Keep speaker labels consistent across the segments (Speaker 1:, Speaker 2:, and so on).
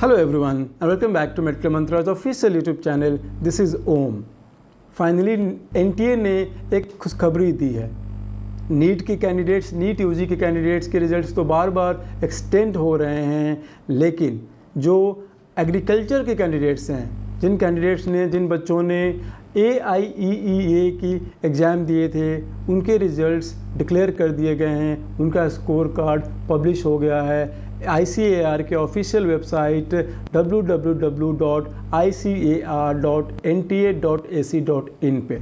Speaker 1: Hello everyone and welcome back to Medical Mantras official YouTube channel. This is Om. Finally NTA ने एक खुशखबरी दी है। NEET के candidates, NEET UG के candidates के रिजल्ट्स तो बार बार एक्सटेंड हो रहे हैं, लेकिन जो एग्रीकल्चर के कैंडिडेट्स हैं, जिन बच्चों ने AIEEA की एग्ज़ाम दिए थे, उनके रिज़ल्ट्स डिक्लेयर कर दिए गए हैं। उनका स्कोर कार्ड पब्लिश हो गया है ICAR के ऑफिशियल वेबसाइट www.icar.nta.ac.in पे।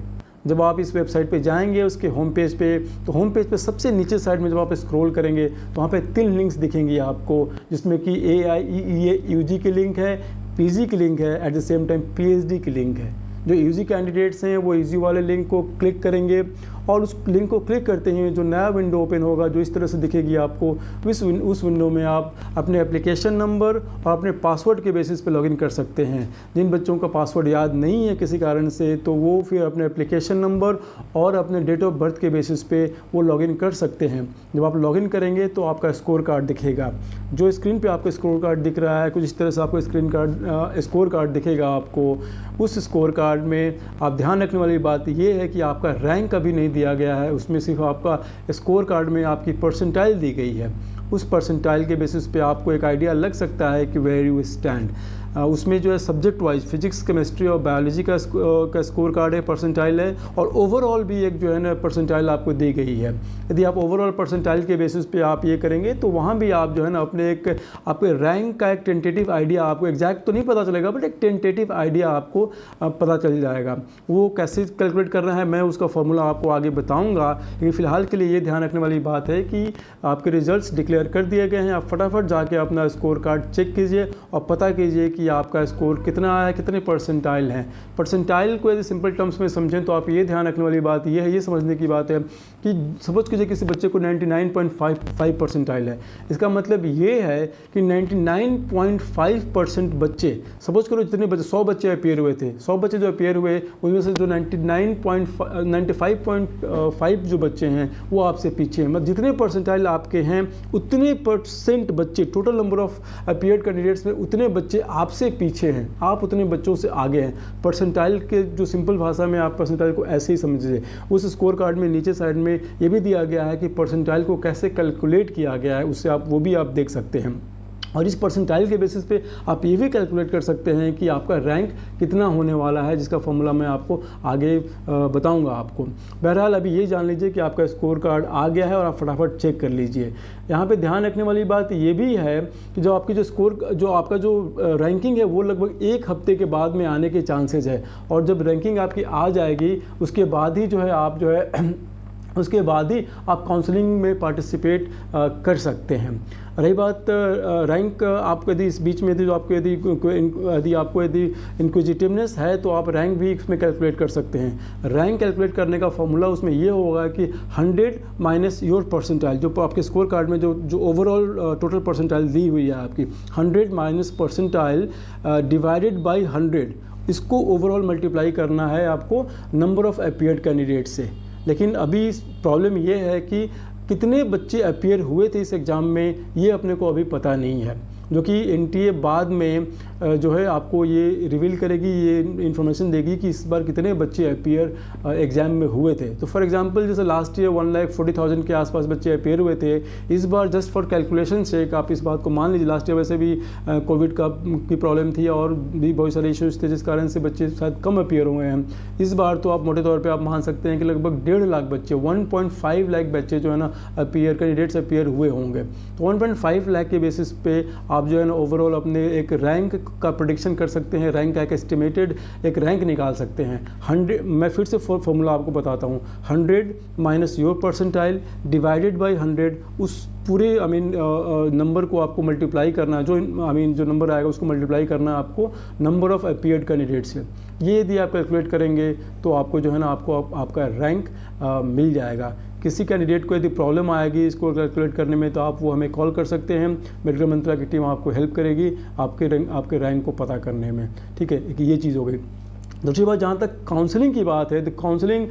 Speaker 1: जब आप इस वेबसाइट पे जाएंगे, उसके होम पेज पे, तो होम पेज पे सबसे नीचे साइड में जब आप स्क्रॉल करेंगे तो वहाँ पे 3 लिंक्स दिखेंगी आपको, जिसमें कि AIEEA UG की लिंक है, PG की लिंक है, at the same time PhD की लिंक है। जो यूजी कैंडिडेट्स हैं वो यूजी वाले लिंक को क्लिक करेंगे और उस लिंक को क्लिक करते ही जो नया विंडो ओपन होगा, जो इस तरह से दिखेगी आपको, उस विंडो में आप अपने एप्लीकेशन नंबर और अपने पासवर्ड के बेसिस पे लॉगिन कर सकते हैं। जिन बच्चों का पासवर्ड याद नहीं है किसी कारण से, तो वो फिर अपने एप्लीकेशन नंबर और अपने डेट ऑफ बर्थ के बेसिस पे वो लॉगिन कर सकते हैं। जब आप लॉगिन करेंगे तो आपका स्कोर कार्ड दिखेगा। जो स्क्रीन पे आपको स्कोर कार्ड दिख रहा है, कुछ इस तरह से आपको स्कोर कार्ड दिखेगा आपको। उस स्कोर कार्ड में आप ध्यान रखने वाली बात ये है कि आपका रैंक अभी नहीं दिया गया है, उसमें सिर्फ आपका स्कोर कार्ड में आपकी परसेंटाइल दी गई है। उस परसेंटाइल के बेसिस पे आपको एक आइडिया लग सकता है कि वेयर यू स्टैंड। उसमें जो है सब्जेक्ट वाइज फिजिक्स, केमिस्ट्री और बायोलॉजी का स्कोर कार्ड है, परसेंटाइल है, और ओवरऑल भी एक जो है ना परसेंटाइल आपको दी गई है। यदि आप ओवरऑल परसेंटाइल के बेसिस पे आप ये करेंगे तो वहाँ भी आप जो है ना अपने आपके रैंक का एक टेंटेटिव आइडिया, आपको एग्जैक्ट तो नहीं पता चलेगा बट एक टेंटेटिव आइडिया आपको पता चल जाएगा। वो कैसे कैलकुलेट करना है मैं उसका फॉर्मूला आपको आगे बताऊँगा, लेकिन फ़िलहाल के लिए ये ध्यान रखने वाली बात है कि आपके रिजल्ट्स डिक्लेयर कर दिए गए हैं। आप फटाफट जाके अपना स्कोर कार्ड चेक कीजिए और पता कीजिए कि आपका स्कोर कितना आया है, कितने परसेंटाइल हैं। परसेंटाइल को यदि सिंपल टर्म्स में समझें तो आप ये ध्यान रखने वाली बात ये है, ये समझने की बात है कि सपोज कीजिए किसी बच्चे को 99.5 परसेंटाइल है। इसका मतलब ये है कि 99.5% बच्चे, सपोज करो जितने बच्चे 100 बच्चे अपीयर हुए थे, 100 बच्चे जो अपीयर हुए उनमें से जो 95.5 जो बच्चे हैं वो आपसे पीछे हैं। मतलब जितने परसेंटाइल आपके हैं उतने % बच्चे, total number of appeared candidates में उतने बच्चे आपसे पीछे हैं, आप उतने बच्चों से आगे हैं। परसेंटाइल के जो सिंपल भाषा में आप परसेंटाइल को ऐसे ही समझिए। उस स्कोर कार्ड में नीचे साइड में ये भी दिया गया है कि परसेंटाइल को कैसे कैलकुलेट किया गया है, उससे आप वो भी आप देख सकते हैं। और इस परसेंटाइल के बेसिस पे आप ये भी कैलकुलेट कर सकते हैं कि आपका रैंक कितना होने वाला है, जिसका फॉर्मूला मैं आपको आगे बताऊंगा आपको। बहरहाल अभी ये जान लीजिए कि आपका स्कोर कार्ड आ गया है और आप फटाफट चेक कर लीजिए। यहाँ पे ध्यान रखने वाली बात ये भी है कि जो आपकी जो आपका जो रैंकिंग है वो लगभग 1 हफ्ते के बाद में आने के चांसेज है। और जब रैंकिंग आपकी आ जाएगी उसके बाद ही जो है आप जो है उसके बाद ही आप काउंसलिंग में पार्टिसिपेट कर सकते हैं। रही बात रैंक, आपको यदि इस बीच में जो आपको यदि इंक्विजिटिवनेस है तो आप रैंक भी इसमें कैलकुलेट कर सकते हैं। रैंक कैलकुलेट करने का फॉर्मूला उसमें ये होगा कि 100 माइनस योर परसेंटाइल, जो आपके स्कोर कार्ड में जो ओवरऑल टोटल परसेंटाइल दी हुई है आपकी, 100 माइनस परसेंटाइल डिवाइडेड बाई 100, इसको ओवरऑल मल्टीप्लाई करना है आपको नंबर ऑफ अपीयर्ड कैंडिडेट से। लेकिन अभी प्रॉब्लम ये है कि कितने बच्चे अपीयर हुए थे इस एग्ज़ाम में, ये अपने को अभी पता नहीं है, जो कि NTA बाद में जो है आपको ये रिवील करेगी, ये इन्फॉर्मेशन देगी कि इस बार कितने बच्चे अपीयर एग्ज़ाम में हुए थे। तो फॉर एग्जांपल जैसे लास्ट ईयर 1,40,000 के आसपास बच्चे अपीयर हुए थे। इस बार जस्ट फॉर कैलकुलेशन से आप इस बात को मान लीजिए, लास्ट ईयर वैसे भी कोविड की प्रॉब्लम थी और भी बहुत सारे इशूज़ थे जिस कारण से बच्चे शायद कम अपीयर हुए हैं। इस बार तो आप मोटे तौर पर आप मान सकते हैं कि लगभग 1.5 लाख बच्चे, 1.5 लाख बच्चे जो है ना कैंडिडेट्स अपीयर हुए होंगे। तो 1.5 लाख के बेसिस पे आप जो है ना ओवरऑल अपने एक रैंक का प्रेडिक्शन कर सकते हैं, रैंक का एक एस्टिमेटेड एक रैंक निकाल सकते हैं। 100, मैं फिर से फॉर्मूला आपको बताता हूँ, 100 minus your percentile divided by 100, उस पूरे नंबर को आपको मल्टीप्लाई करना, जो जो नंबर आएगा उसको मल्टीप्लाई करना आपको नंबर ऑफ अपीयर्ड कैंडिडेट से। ये यदि आप कैलकुलेट करेंगे तो आपको जो है ना आपका रैंक मिल जाएगा। किसी कैंडिडेट को यदि प्रॉब्लम आएगी इसको कैलकुलेट करने में तो आप वो हमें कॉल कर सकते हैं। मेडिकल मंत्रा की टीम आपको हेल्प करेगी आपके रैंक को पता करने में। ठीक है, ये चीज़ हो गई। दूसरी बात, जहाँ तक काउंसलिंग की बात है, तो काउंसलिंग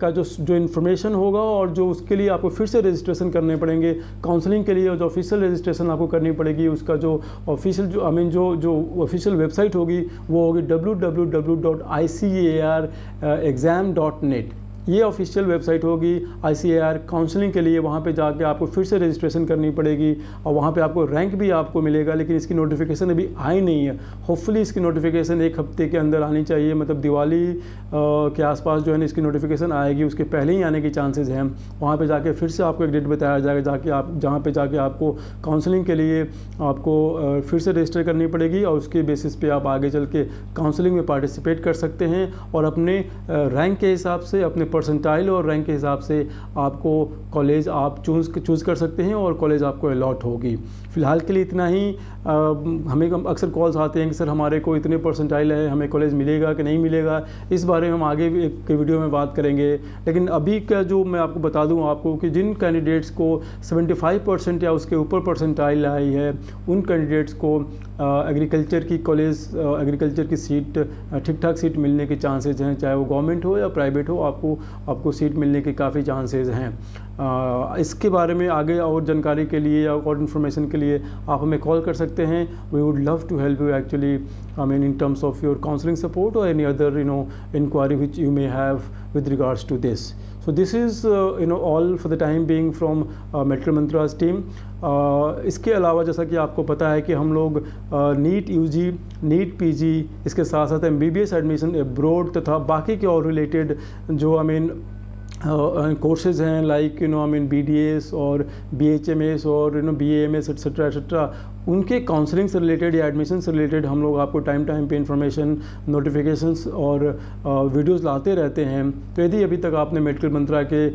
Speaker 1: का जो इन्फॉर्मेशन होगा और जो उसके लिए आपको फिर से रजिस्ट्रेशन करने पड़ेंगे काउंसलिंग के लिए, और जो ऑफिशियल रजिस्ट्रेशन आपको करनी पड़ेगी, उसका जो ऑफिशियल जो ऑफिशियल वेबसाइट होगी वो होगी www.icar.exam.net। ये ऑफिशियल वेबसाइट होगी ICAR काउंसलिंग के लिए। वहाँ पे जाके आपको फिर से रजिस्ट्रेशन करनी पड़ेगी और वहाँ पे आपको रैंक भी आपको मिलेगा, लेकिन इसकी नोटिफिकेशन अभी आई नहीं है। होपफुली इसकी नोटिफिकेशन एक हफ्ते के अंदर आनी चाहिए, मतलब दिवाली के आसपास जो है ना इसकी नोटिफिकेशन आएगी, उसके पहले ही आने की चांसेस हैं। वहाँ पे जाके फिर से आपको एक डेट बताया जाएगा जहाँ पे जाके आपको काउंसलिंग के लिए आपको फिर से रजिस्टर करनी पड़ेगी और उसके बेसिस पे आप आगे चल के काउंसलिंग में पार्टिसिपेट कर सकते हैं और अपने रैंक के हिसाब से, अपने परसेंटाइल और रैंक के हिसाब से आपको कॉलेज आप चूज़ कर सकते हैं और कॉलेज आपको अलॉट होगी। फ़िलहाल के लिए इतना ही। हमें अक्सर कॉल्स आते हैं कि सर हमारे को इतने परसेंटाइल है, हमें कॉलेज मिलेगा कि नहीं मिलेगा। इस बारे में हम आगे भी एक वीडियो में बात करेंगे, लेकिन अभी का जो मैं आपको बता दूं आपको कि जिन कैंडिडेट्स को 75% या उसके ऊपर परसेंटाइल आई है, उन कैंडिडेट्स को एग्रीकल्चर की कॉलेज, एग्रीकल्चर की सीट, ठीक ठाक सीट मिलने के चांसेस हैं, चाहे वो गवर्नमेंट हो या प्राइवेट हो, आपको सीट मिलने के काफ़ी चांसेस हैं। इसके बारे में आगे और जानकारी के लिए या और इन्फॉर्मेशन के लिए आप हमें कॉल कर सकते हैं। We would love to help you actually, I mean in terms of your counselling support और any other inquiry which you may have with regards to this. So this is all for the time being from Metal Mantras team. इसके अलावा जैसा कि आपको पता है कि हम लोग नीट UG, नीट PG, इसके साथ साथ MBBS एडमिशन अब्रॉड तथा बाकी के और रिलेटेड जो कोर्सेज हैं लाइक BDS और BHMS और BAMS एट्सेट्रा, उनके काउंसलिंग से रिलेटेड या एडमिशन से रिलेटेड हम लोग आपको टाइम पे इंफॉर्मेशन, नोटिफिकेशंस और वीडियोस लाते रहते हैं। तो यदि अभी तक आपने मेडिकल मंत्रा के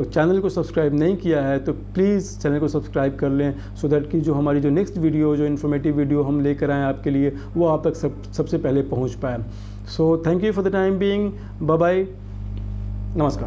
Speaker 1: चैनल को सब्सक्राइब नहीं किया है तो प्लीज़ चैनल को सब्सक्राइब कर लें, सो दैट कि जो हमारी जो नेक्स्ट वीडियो, जो इन्फॉर्मेटिव वीडियो हम लेकर आएँ आपके लिए, वो आप तक सबसे पहले पहुँच पाए। So thank you for the time being. Bye bye, नमस्कार।